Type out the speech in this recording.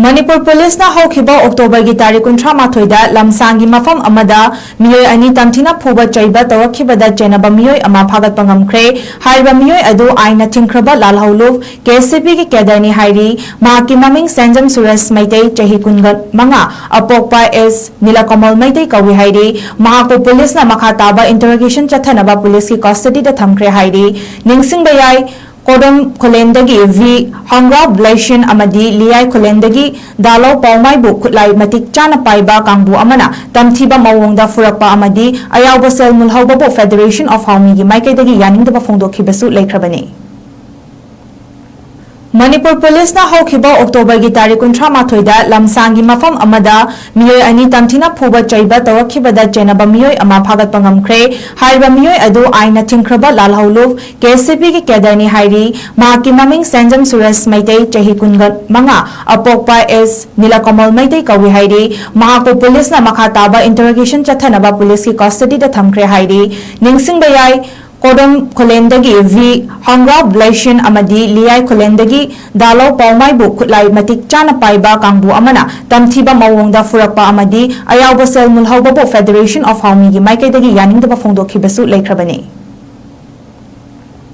Manipur police हौखिबा October की तारीख 38 लमसांगी मफम अमदा मियोय अनि तमथिना फुबा चैबा तवखिबदा चेनबा मियोय अमा फागतपा ngamkhre हाइबा मियोय अदु आइना थिंख्रबा लालहौलुफ केसीपी की केदरनी हाइरी माकी ममिंग सेंजम सुरेश मैतै चही कुनगत मंगा अपोकपा एस नीलकमल मैतै कवि हाइरी महाको पुलिस मखा ताबा इंटरोगेशन चथनबा पुलिस की कस्टडी दा थमख्रे हाइरी निंगसिंगबा याय कोडम खोलेंदगी वी हंगा ब्लेशन अमदी लियाय खोलेंदगी दालो पौमाइबु खुलाई मतिक चाना पाइबा कांगबु अमना तमथिबा मवोंगदा फुरकपा अमदी अयावबा सेल मुलहौबबु फेडरेशन ऑफ हाउमीगी माइकैदगी यानिंगदबा फोंदोखिबसु लेख्रबने मणिपुर पुलिस हौखिबा अक्टोबर की तारीख 38 लमसांगी मफम अमदा मियोय अनि तमथिना फुबा चैबा तवखिबदा चेनबा मियोय अमा फागतपा ngamkhre हाइबा मियोय अदु आइना थिंख्रबा लालहौलुफ केसीपी की केदरनी हाइरी माकी ममिंग सेंजम सुरेश मैतै चही कुनगत मंगा अपोकपा एस नीलकमल मैतै कवि हाइरी महाको पुलिस मखा ताबा इंटरोगेशन चथनबा पुलिस की कस्टडी दा थमख्रे हाइरी निंगसिंगबा याय कोडम खोलेंदगी वी हंगा ब्लेशन अमदी लियाय खोलेंदगी दालो पौमाइबु खुलाई मतिक चाना पाइबा कांगबु अमना तमथिबा मवोंगदा फुरकपा अमदी अयावबा सेल मुलहौबबु फेडरेशन ऑफ हाउमीगी माइकैदगी यानिंगदबा फोंदोखिबसु लेख्रबने।